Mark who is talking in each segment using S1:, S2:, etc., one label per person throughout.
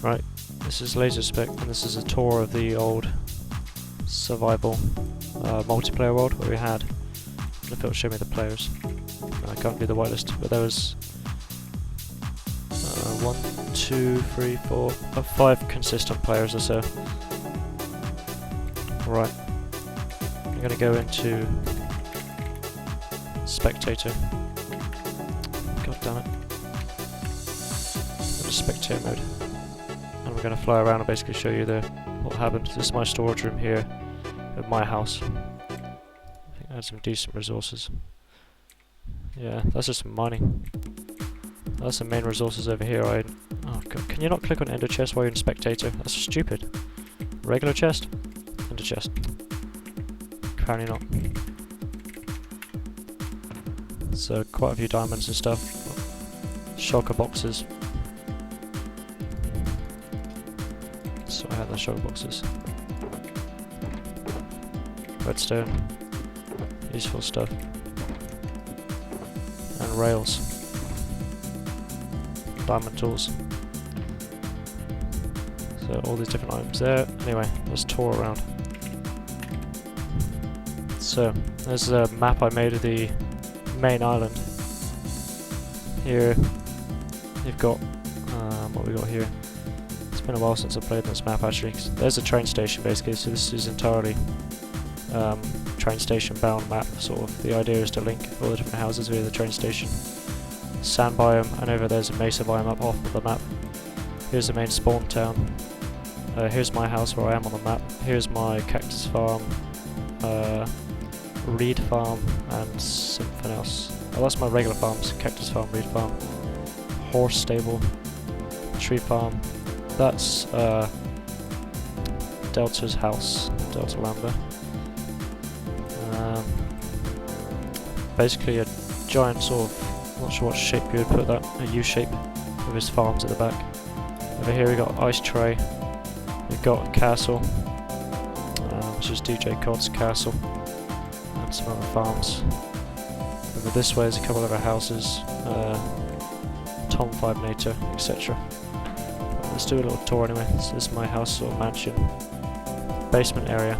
S1: Right, this is Laserspec, and this is a tour of the old survival multiplayer world where we had, if it'll show me the players. I can't do the whitelist, but there was 1, 2, 3, 4, 5 consistent players or so. Right, I'm going to go into spectator. God damn it. Go to spectator mode. And we're going to fly around and basically show you what happened. This is my storage room here at my house. I think I had some decent resources. Yeah, that's just mining. That's the main resources over here. Oh god, can you not click on ender chest while you're in spectator? That's stupid. Regular chest? Ender chest. Apparently not. So quite a few diamonds and stuff. Shulker boxes. So I had the shulker boxes. Redstone. Useful stuff. And rails. Diamond tools. So all these different items there. Anyway, let's tour around. So there's a map I made of the main island. Here you've got what we got here. It's been a while since I played this map actually. There's a train station basically, so this is entirely train station bound map sort of. The idea is to link all the different houses via the train station. Sand biome, and over there's a mesa biome up off of the map. Here's the main spawn town. Here's my house where I am on the map. Here's my cactus farm, reed farm, and something else. Oh, that's my regular farms: cactus farm, reed farm, horse stable, tree farm. That's Delta's house, Deltalambda. Basically a giant sort of, not sure what shape you would put that, a U shape with his farms at the back. Over here we got ice tray, we've got a castle, which is DJ Cod's castle, and some other farms. Over this way is a couple of other houses, Tom 5 Nater, etc. Let's do a little tour anyway. This is my house or mansion. Basement area,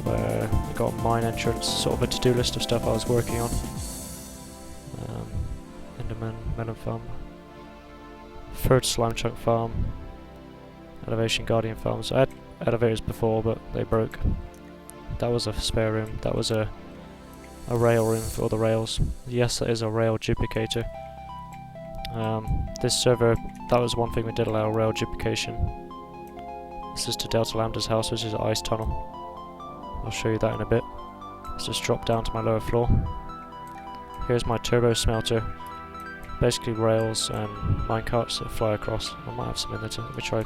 S1: where I got a mine entrance, sort of a to-do list of stuff I was working on. Enderman, melon farm, third slime chunk farm, elevation guardian farm. So I had elevators before, but they broke. That was a spare room. That was a rail room for all the rails. Yes, that is a rail duplicator. This server, that was one thing we did allow, rail duplication. This is to Deltalambda's house, which is an ice tunnel. I'll show you that in a bit. Let's just drop down to my lower floor. Here's my turbo smelter. Basically rails and minecarts that fly across. I might have some in there too. Let me try.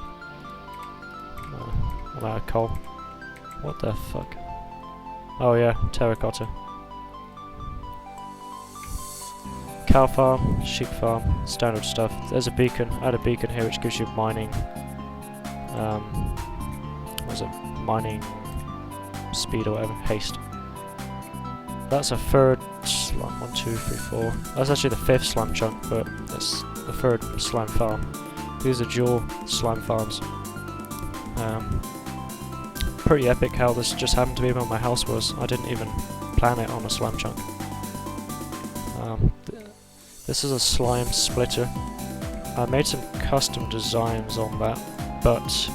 S1: I'm out of coal. What the fuck? Oh yeah, terracotta. Cow farm, sheep farm, standard stuff. There's a beacon. I had a beacon here which gives you mining. What was it? Mining speed or whatever, haste. That's a third slime, 1, 2, 3, 4. That's actually the 5th slime chunk, but that's the 3rd slime farm. These are dual slime farms. Pretty epic how this just happened to be where my house was. I didn't even plan it on a slime chunk. This is a slime splitter. I made some custom designs on that, but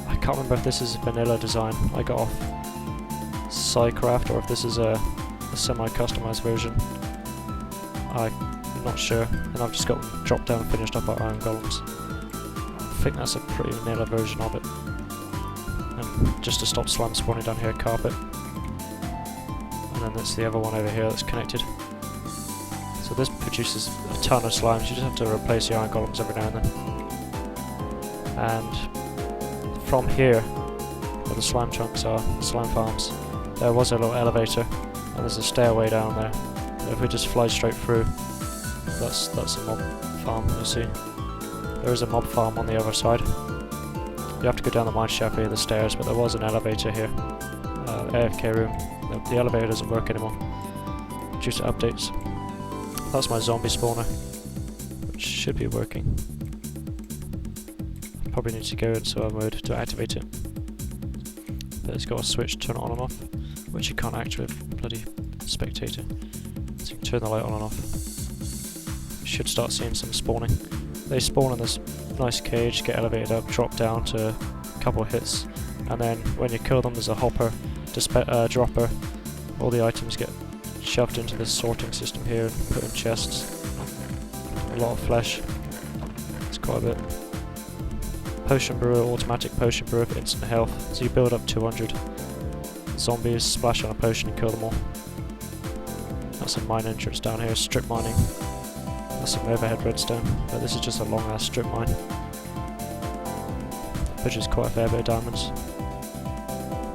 S1: I can't remember if this is a vanilla design I got off Psycraft or if this is a semi-customized version. I'm not sure, and I've just got them dropped down and finished up our iron golems. I think that's a pretty vanilla version of it. And just to stop slime spawning down here, carpet. And then there's the other one over here that's connected. So this produces a ton of slimes. You just have to replace the iron golems every now and then. And from here, where the slime chunks are, the slime farms, there was a little elevator, and there's a stairway down there. So if we just fly straight through, that's a mob farm, you'll see. There is a mob farm on the other side. You have to go down the mine shaft via the stairs, but there was an elevator here. AFK room. The elevator doesn't work anymore due to updates. That's my zombie spawner, which should be working. Probably need to go into a mode to activate it. But it's got a switch to turn it on and off, which you can't activate with bloody spectator. So you can turn the light on and off. You should start seeing some spawning. They spawn in this nice cage, get elevated up, drop down to a couple of hits, and then when you kill them there's a hopper, dropper. All the items get shoved into this sorting system here and put in chests. A lot of flesh. It's quite a bit. Potion brewer, automatic potion brewer for instant health. So you build up 200 zombies, splash on a potion and kill them all. That's a mine entrance down here, strip mining. That's some overhead redstone, but this is just a long ass strip mine. Which is quite a fair bit of diamonds.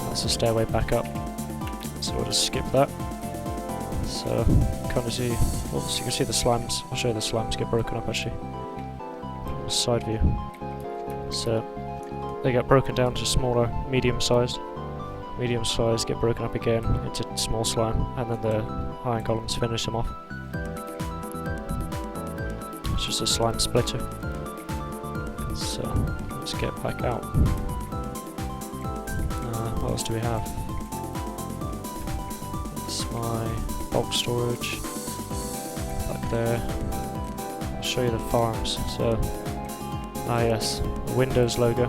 S1: That's a stairway back up. So we'll just skip that. So kind of see, well, so you can see the slimes. I'll show you the slimes get broken up actually. From the side view. So they get broken down to smaller, medium sized get broken up again into small slime, and then the iron golems finish them off. It's just a slime splitter. So let's get back out. What else do we have? That's my bulk storage back there. I'll show you the farms. So yes, Windows logo.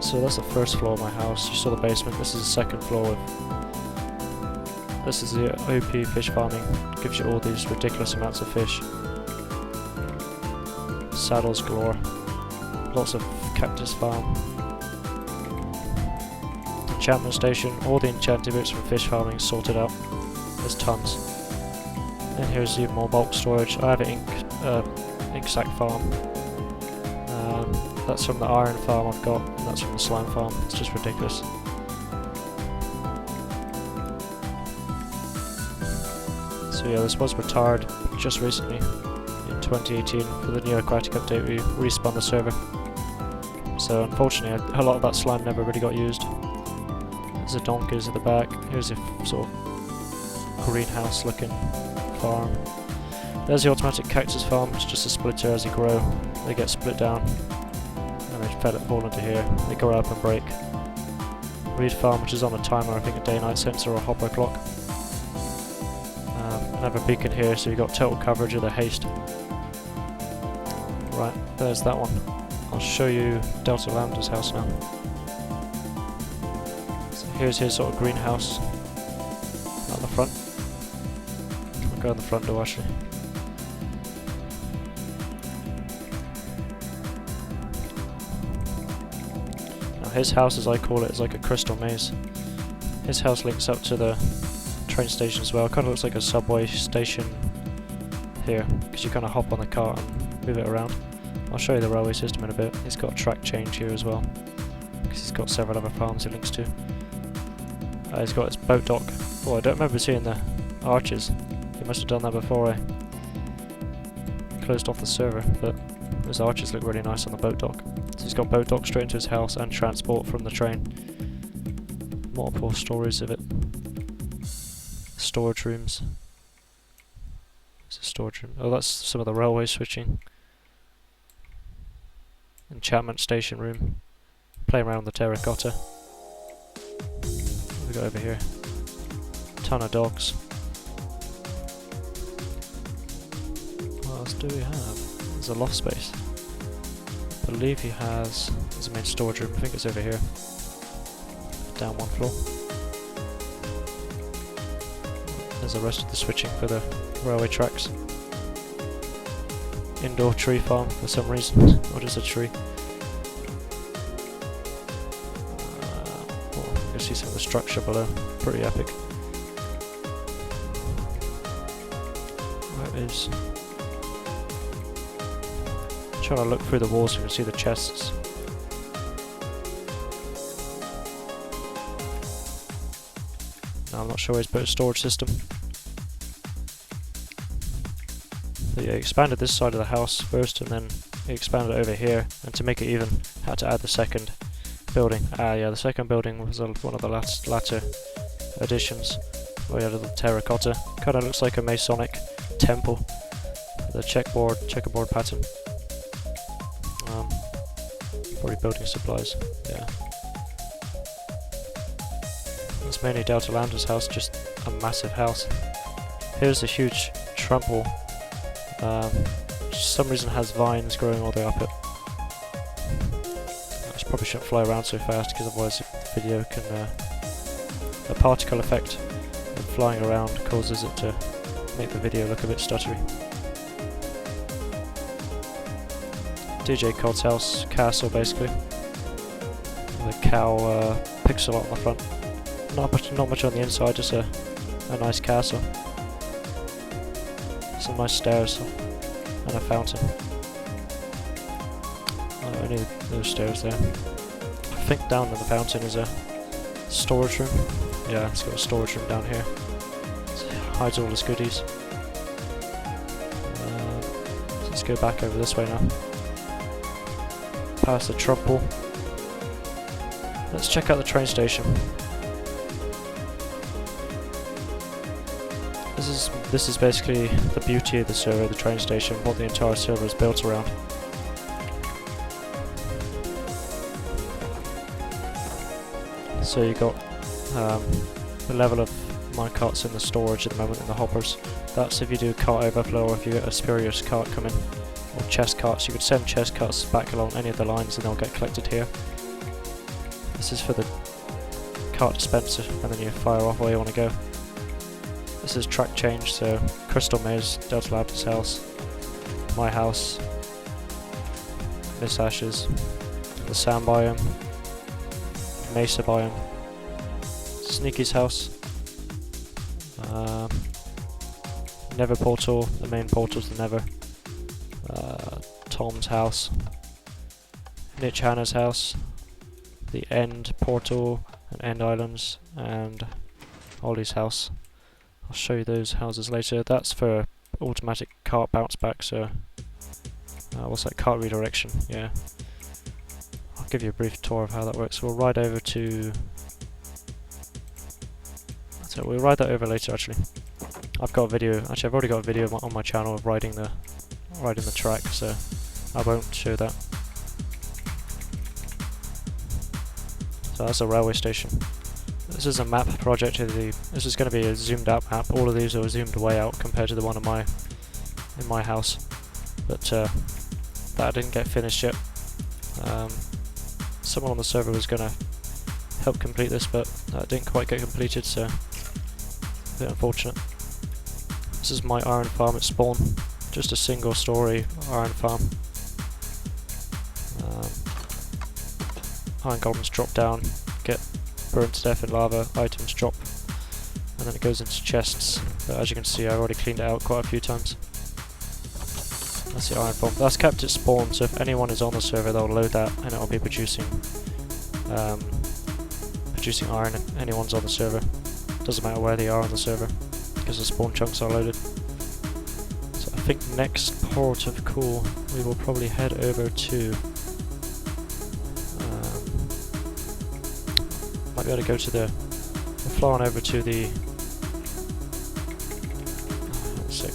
S1: So that's the first floor of my house. You saw the basement. This is the second floor. This is the OP fish farming. Gives you all these ridiculous amounts of fish. Saddles galore. Lots of cactus farm. Enchantment station. All the enchanted bits from fish farming sorted out. There's tons. And here's even more bulk storage. I have an ink sac farm. That's from the iron farm I've got, and that's from the slime farm. It's just ridiculous. So yeah, this was retired just recently, in 2018, for the new aquatic update. We respawned the server. So unfortunately, a lot of that slime never really got used. There's the donkeys at the back. Here's a sort of greenhouse looking farm. There's the automatic cactus farm. It's just a splitter. As they grow, they get split down. And they fall into here. They go up and break. Reed farm, which is on a timer, I think a day-night sensor or a hopper clock. Another beacon here, so you've got total coverage of the haste. Right, there's that one. I'll show you Deltalambda's house now. So here's his sort of greenhouse out the front. I'll go in the front door actually. His house, as I call it, is like a crystal maze. His house links up to the train station as well. Kind of looks like a subway station here, because you kind of hop on the cart and move it around. I'll show you the railway system in a bit. He's got a track change here as well, because he's got several other farms he links to. He's got his boat dock. Oh, I don't remember seeing the arches. He must have done that before I closed off the server, but those arches look really nice on the boat dock. So he's got boat dock straight into his house and transport from the train. Multiple stories of it. Storage rooms. There's a storage room. Oh, that's some of the railway switching. Enchantment station room. Playing around with the terracotta. What have we got over here? Ton of dogs. What else do we have? There's a loft space. I believe he has his main storage room. I think it's over here. Down one floor. There's the rest of the switching for the railway tracks. Indoor tree farm for some reason, or just a tree. You can see some of the structure below. Pretty epic. Where is? Trying to look through the walls so you can see the chests. No, I'm not sure he's put a storage system. But yeah, he expanded this side of the house first, and then he expanded it over here, and to make it even, had to add the second building. Yeah, the second building was one of the latter additions, where you had a little terracotta. Kind of looks like a Masonic temple, with a checkerboard pattern. Probably building supplies, yeah. That's mainly Deltalambda's house, just a massive house. Here's a huge trample. For some reason has vines growing all the way up it. I probably shouldn't fly around so fast because otherwise the video can... a particle effect of flying around causes it to make the video look a bit stuttery. DJ Cod's house, castle basically. The cow pixel art on the front. Not much on the inside, just a nice castle. Some nice stairs and a fountain. Only those stairs there. I think down in the fountain is a storage room. Yeah, it's got a storage room down here. It hides all his goodies. Let's go back over this way now. Past the Trumple. Let's check out the train station. This is basically the beauty of the server, the train station, what the entire server is built around. So you got the level of minecarts in the storage at the moment in the hoppers. That's if you do cart overflow or if you get a spurious cart coming. Or chest carts. You could send chest carts back along any of the lines and they'll get collected here. This is for the cart dispenser and then you fire off where you want to go. This is track change, so Crystal Maze, Deltalambda's house, my house, Miss Ash's, the Sand biome, Mesa biome, Sneaky's house, Never portal, the main portal's the Never, Tom's house, NichtHanna's house, the End portal and End Islands, and Ollie's house. I'll show you those houses later. That's for automatic cart bounce back, so what's that, cart redirection, yeah. I'll give you a brief tour of how that works. We'll ride over to... So we'll ride that over later actually. I've got a video, actually I've already got a video on my channel of riding the track, so I won't show that. So that's a railway station. This is a map project. This is going to be a zoomed out map. All of these are zoomed way out compared to the one in my house, but that didn't get finished yet. Someone on the server was going to help complete this, but that didn't quite get completed, so a bit unfortunate. This is my iron farm at spawn, just a single story iron farm. Iron golems drop down, get burned to death in lava, items drop, and then it goes into chests. But as you can see, I've already cleaned it out quite a few times. That's the iron farm. That's kept at spawn, so if anyone is on the server, they'll load that and it'll be producing iron if anyone's on the server. Doesn't matter where they are on the server, because the spawn chunks are loaded. So I think next port of call, we will probably head over to... might be able to go to the... We'll fly on over to the... let's see.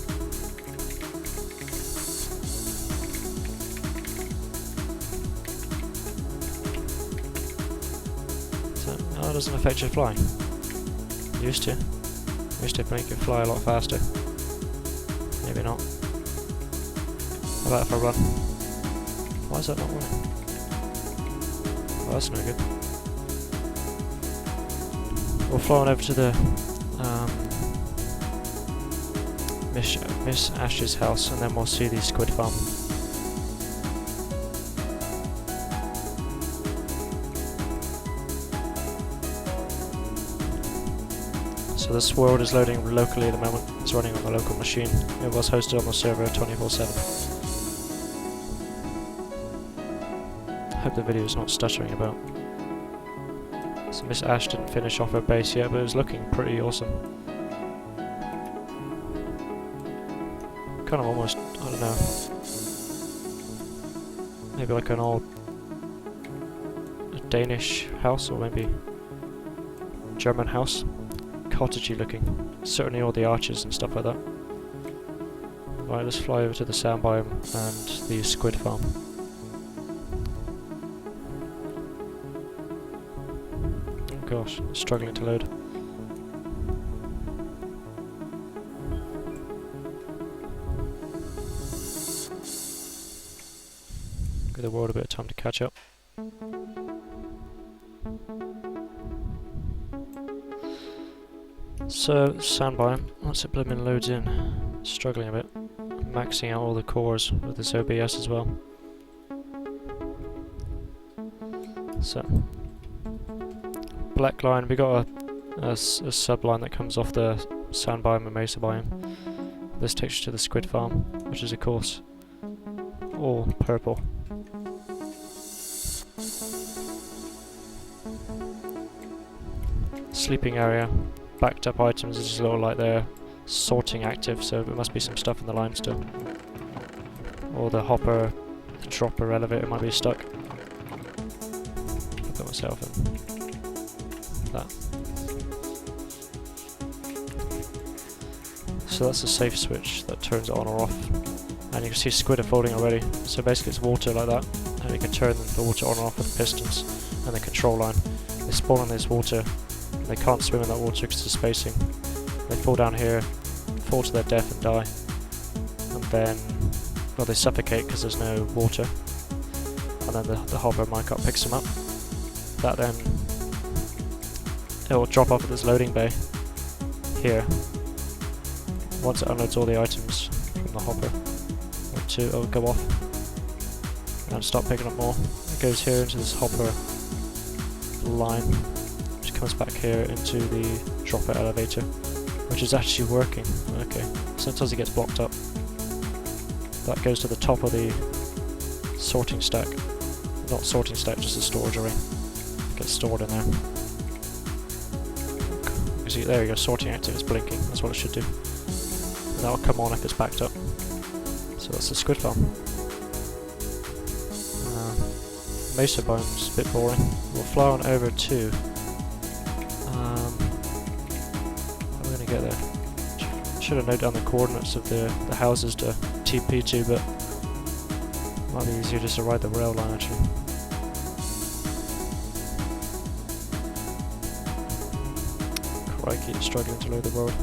S1: So, that doesn't affect your flying. Used to make it fly a lot faster. Maybe not. How about if I run? Why is that not running? Well, that's no good. We'll fly on over to the Miss Ash's house, and then we'll see the squid farm. So this world is loading locally at the moment. It's running on the local machine. It was hosted on the server 24/7. I hope the video is not stuttering about. So Miss Ash didn't finish off her base yet, but it was looking pretty awesome. Kind of almost, I don't know, maybe like an old Danish house, or maybe German house. Cottagey looking. Certainly all the arches and stuff like that. Right, let's fly over to the sand biome and the squid farm. gosh, it's struggling to load. Give the world a bit of time to catch up. So, sand biome, once it blooming loads in, struggling a bit. I'm maxing out all the cores with this OBS as well. So, black line, we got a sub-line that comes off the sand biome and mesa biome. This takes you to the squid farm, which is of course all purple. Sleeping area, backed up items, there's just a little light there, sorting active, so there must be some stuff in the limestone. Or the hopper, the dropper elevator might be stuck. I'll put myself in that. So that's a safe switch that turns it on or off. And you can see squid are floating already, so basically it's water like that, and you can turn the water on or off with pistons and the control line. They spawn in this water. They can't swim in that water because of spacing. They fall down here, fall to their death and die. And then, well, they suffocate because there's no water. And then the hopper minecart picks them up. That then, it will drop off at this loading bay here. Once it unloads all the items from the hopper, it'll go off and start picking up more. It goes here into this hopper line, comes back here into the dropper elevator, which is actually working. Okay, sometimes it gets blocked up. That goes to the top of the sorting stack. Not sorting stack, just a storage array. It gets stored in there. You see, there you go, sorting active, it's blinking, that's what it should do. And that'll come on if it's backed up. So that's the squid farm. Mesa biome's a bit boring. We'll fly on over to get there. Should have noted down the coordinates of the houses to TP to, but it might be easier just to ride the rail line actually. Crikey, it's struggling to load the world.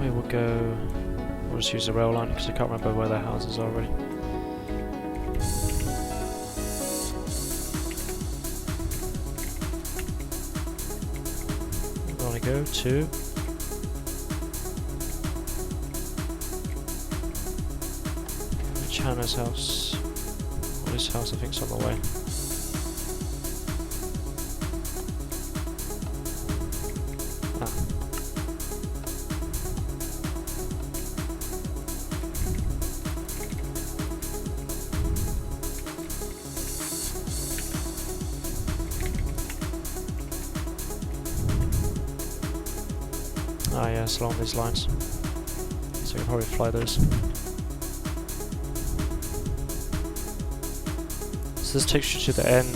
S1: We will go, we'll just use the rail line because I can't remember where their houses are already. We want to go to NichtHanna's house. Well, this house I think is on the way. Ah yes, along these lines. So we can probably fly those. So this takes you to the end,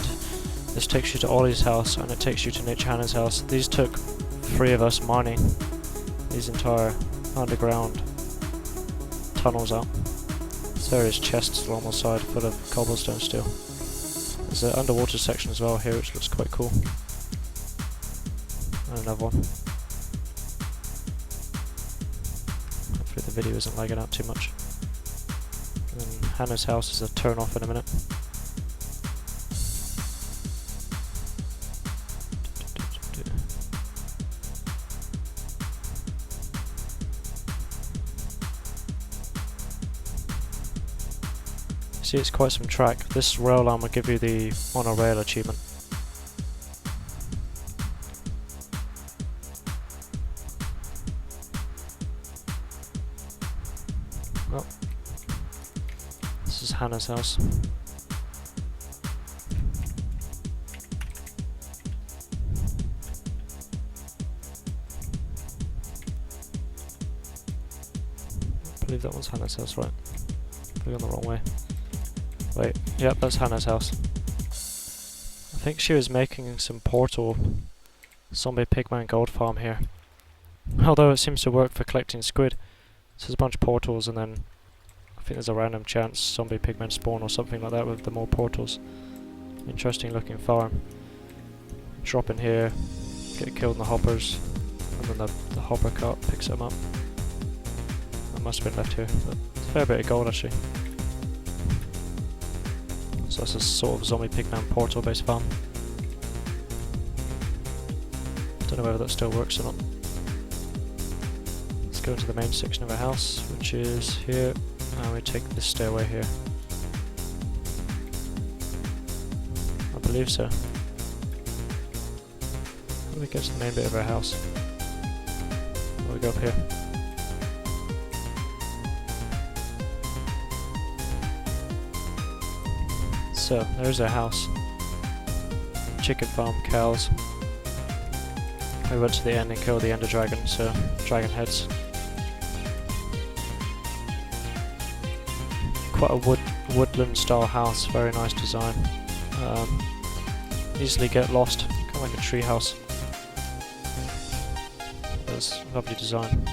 S1: this takes you to Ollie's house, and it takes you to NichtHanna's house. These took 3 of us mining these entire underground tunnels out. There's various chests along the side full of cobblestone steel. There's an underwater section as well here which looks quite cool. And another one. Hopefully the video isn't lagging out too much. And then Hannah's house is a turn off in a minute. See, it's quite some track. This rail line will give you the on a rail achievement. Well, this is Hannah's house. I believe that one's Hannah's house, right? We're going the wrong way. Wait, yep, that's Hannah's house. I think she was making some portal zombie pigman gold farm here. Although it seems to work for collecting squid. So there's a bunch of portals and then I think there's a random chance zombie pigmen spawn or something like that with the more portals. Interesting looking farm. Drop in here, get killed in the hoppers, and then the hopper cart picks them up. That must have been left here, but it's a fair bit of gold actually. So that's a sort of zombie pigman portal based farm. Don't know whether that still works or not. Let's go into the main section of our house, which is here, and we take this stairway here. I believe so. How do we get to the main bit of our house? Oh, we go up here. So, there's our house. Chicken farm, cows. We went to the end and killed the ender dragon, so dragon heads. Quite a woodland style house, very nice design. Easily get lost, kind of like a tree house. That's a lovely design.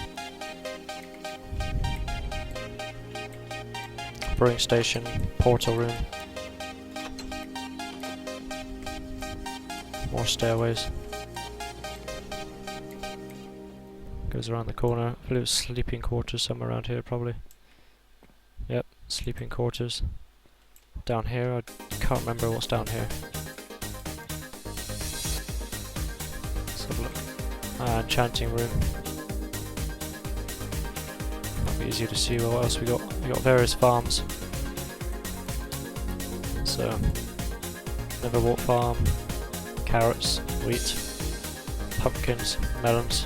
S1: Brewing station, portal room. More stairways. Goes around the corner. I believe it's sleeping quarters somewhere around here probably. Yep, sleeping quarters. Down here, I can't remember what's down here. Let's have a look. Enchanting room. Might be easier to see what else we got. We got various farms. So, Neverwalk farm, carrots, wheat, pumpkins, melons.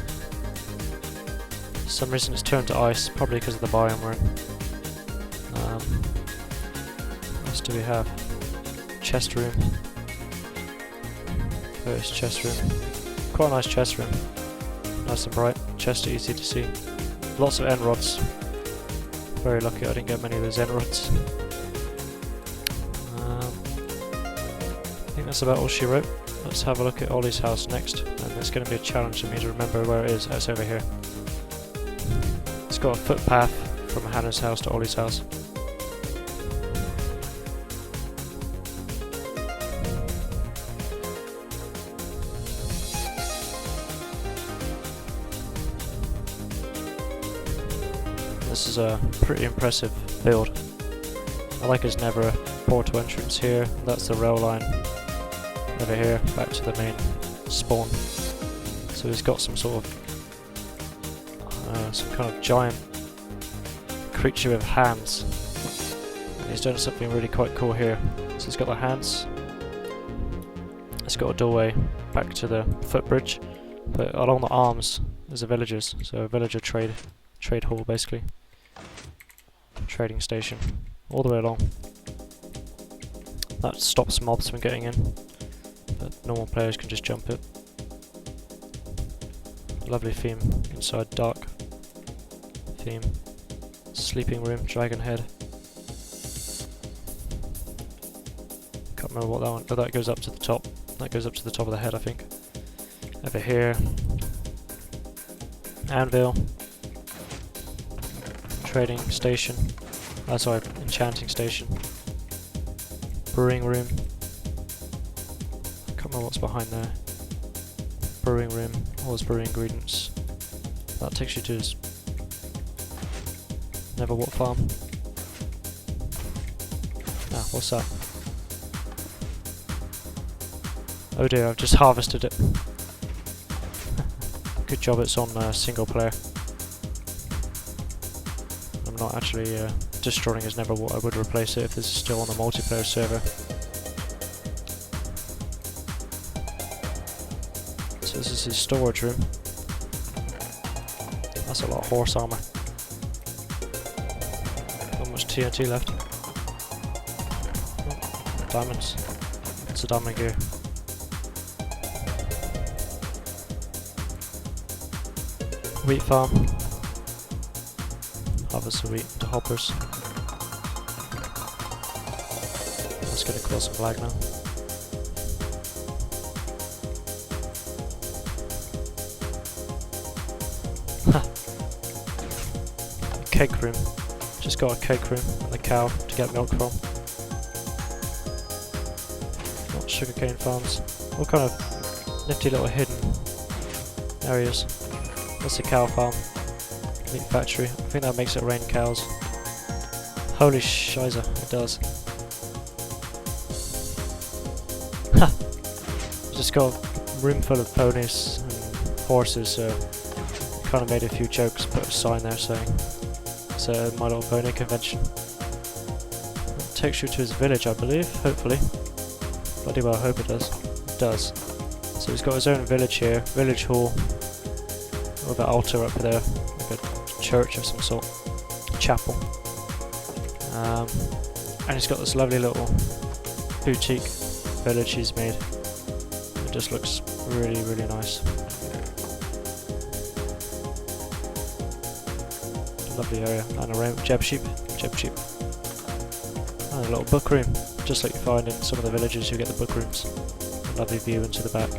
S1: For some reason it's turned to ice, probably because of the biome we're in. What else do we have? Chest room. There's chest room. Quite a nice chest room. Nice and bright. Chest easy to see. Lots of end rods. Very lucky I didn't get many of those end rods. I think that's about all she wrote. Let's have a look at Ollie's house next, and it's going to be a challenge for me to remember where it is. It's over here. It's got a footpath from Hannah's house to Ollie's house. This is a pretty impressive build. I like his never portal entrance here. That's the rail line over here, back to the main spawn. So he's got some sort of some kind of giant creature with hands, and he's done something really quite cool here. So he's got the hands, it's got a doorway back to the footbridge, but along the arms there's a villagers, so a villager trade hall basically, trading station all the way along. That stops mobs from getting in, but normal players can just jump it. Lovely theme inside, dark theme. Sleeping room, dragon head. Can't remember what that one, but that goes up to the top. That goes up to the top of the head, I think. Over here, anvil, trading station. Sorry, enchanting station. Brewing room. Can't remember what's behind there. Brewing room, all his brewing ingredients. That takes you to his Neverwalk farm. Ah, what's that? Oh dear, I've just harvested it. Good job it's on single player. I'm not actually destroying his Neverwalk. I would replace it if this is still on the multiplayer server. So this is his storage room. That's a lot of horse armour. Not much TNT left. Oh, diamonds. It's a diamond gear. Wheat farm. harvest the wheat into hoppers. That's going to cause some lag now. Cake room. Just got a cake room and a cow to get milk from. Not sugarcane farms. All kind of nifty little hidden areas. That's a cow farm. Meat factory. I think that makes it rain cows. Holy shiza, it does. Ha! Just got a room full of ponies and horses, so kind of made a few jokes, put a sign there saying it's a My Little Pony convention. It takes you to his village, I believe, hopefully. Bloody well, I hope it does. It does. So he's got his own village here, village hall, with an altar up there, like a church of some sort, chapel. And he's got this lovely little boutique village he's made. It just looks really, really nice. Lovely area, and around jeb sheep. And a little book room, just like you find in some of the villages. You get the book rooms. A lovely view into the back.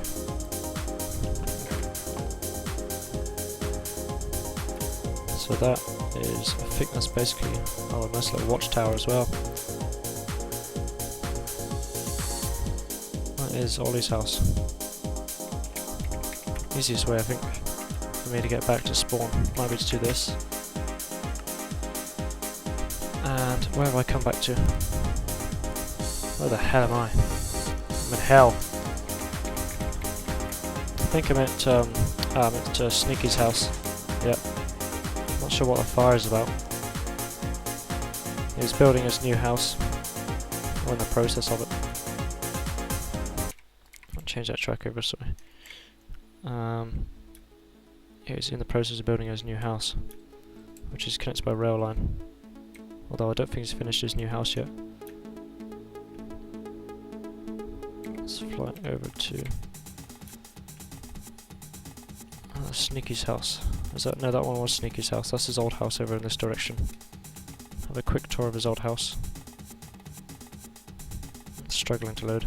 S1: So that is, I think that's basically, oh, a nice little watchtower as well. That is Ollie's house. Easiest way, I think, for me to get back to spawn might be to do this. And where have I come back to? Where the hell am I? I'm in hell. I think I'm at Sneaky's house. Yep. Not sure what the fire is about. He's building his new house. We're in the process of it. I'll change that track over, sorry. He's in the process of building his new house, which is connected by rail line. Although I don't think he's finished his new house yet. Let's fly over to Sneaky's house. Is that, no, that one was Sneaky's house. That's his old house over in this direction. Have a quick tour of his old house. It's struggling to load.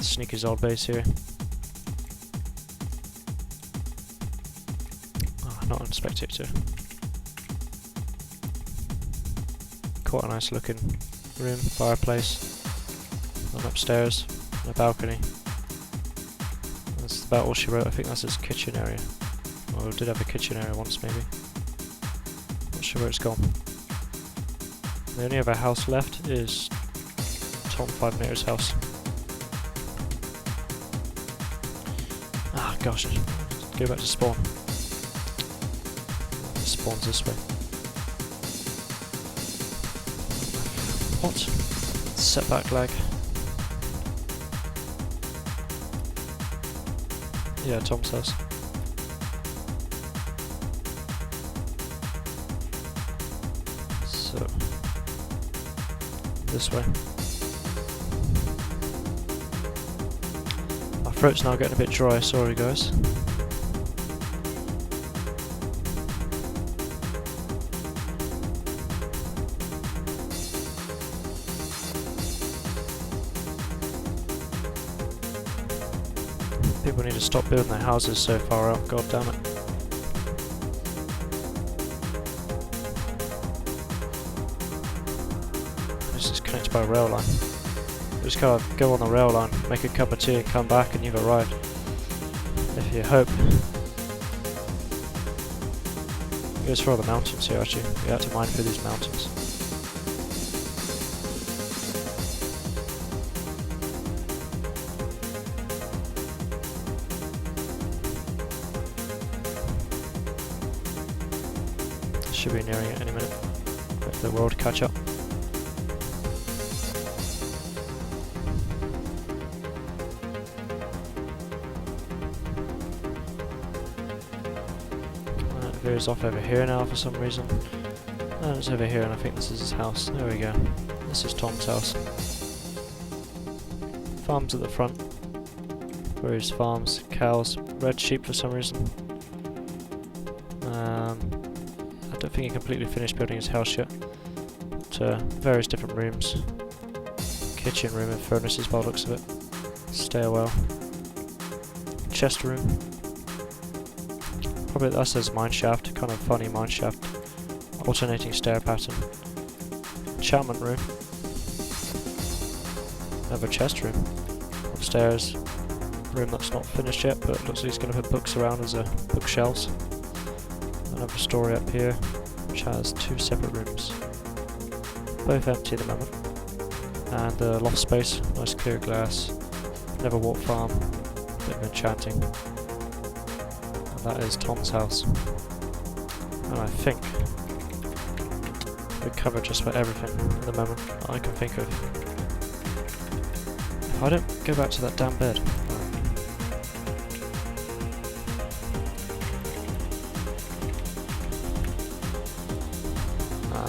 S1: Sneaky's old base here. Not on spectator. Quite a nice looking room, fireplace, and upstairs, and a balcony. That's about all she wrote. I think that's his kitchen area. Or did have a kitchen area once, maybe. Not sure where it's gone. The only other house left is Tom 5 Meter's house. Ah, gosh, go back to spawn. Spawns this way. What? Setback lag. Yeah, Tom's house. So, this way. My throat's now getting a bit dry, sorry guys. People need to stop building their houses so far out, god damn it. This is connected by a rail line. You just gotta go on the rail line, make a cup of tea and come back and you've arrived. If you hope. It goes for all the mountains here actually. We have to mine through these mountains. Should be nearing it any minute. Wait for the world to catch up. It veers off over here now for some reason. And it's over here and I think this is his house. There we go. This is Tom's house. Farms at the front. Where his farms, cows, red sheep for some reason. I don't think he completely finished building his house yet. But, various different rooms. Kitchen room and furnaces by the looks of it. Stairwell. Chest room. Probably that says mine shaft, kind of funny mine shaft. Alternating stair pattern. Enchantment room. Another chest room. Upstairs. Room that's not finished yet, but looks like he's going to put books around as bookshelves. Another story up here, which has 2 separate rooms. Both empty at the moment. And the loft space, nice clear glass. Never walk farm, bit of enchanting. And that is Tom's house. And I think we covered just about everything at the moment I can think of. If I don't go back to that damn bed.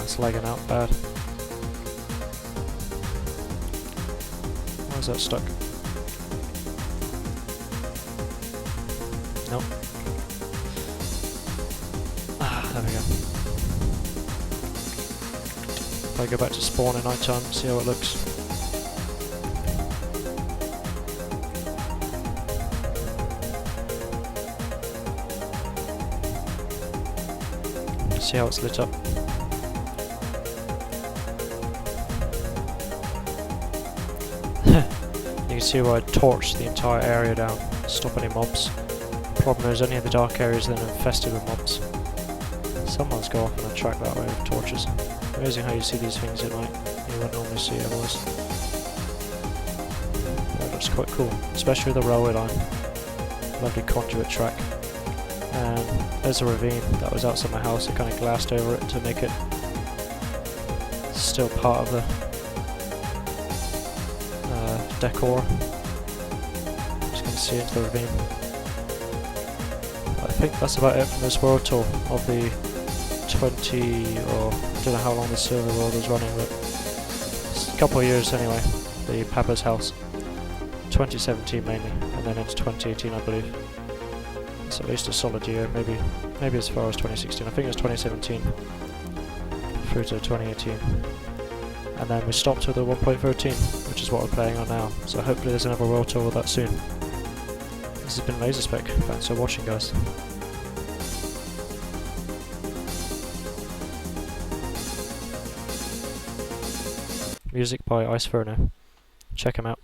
S1: It's lagging out bad. Why is that stuck? Nope. There we go. If I go back to spawn at night time, see how it looks. See how it's lit up. You can see where I torched the entire area down, stop any mobs. Problem is only in the dark areas then infested with mobs. Someone's go off on a track that way with torches. Amazing how you see these things at night. You wouldn't normally see otherwise. That looks quite cool, especially the railway line. Lovely conduit track. And there's a ravine that was outside my house. I kind of glassed over it to make it still part of the decor. Just going to see into the ravine. I think that's about it from this world tour of the 20, or I don't know how long the server world is running, but it's a couple of years anyway. The Pappa's house. 2017 mainly, and then into 2018 I believe. It's at least a solid year, maybe as far as 2016. I think it was 2017 through to 2018. And then we stopped with the 1.13, which is what we're playing on now. So hopefully there's another world tour with that soon. This has been Laserspec. Thanks for watching, guys. Music by Iceferno. Check him out.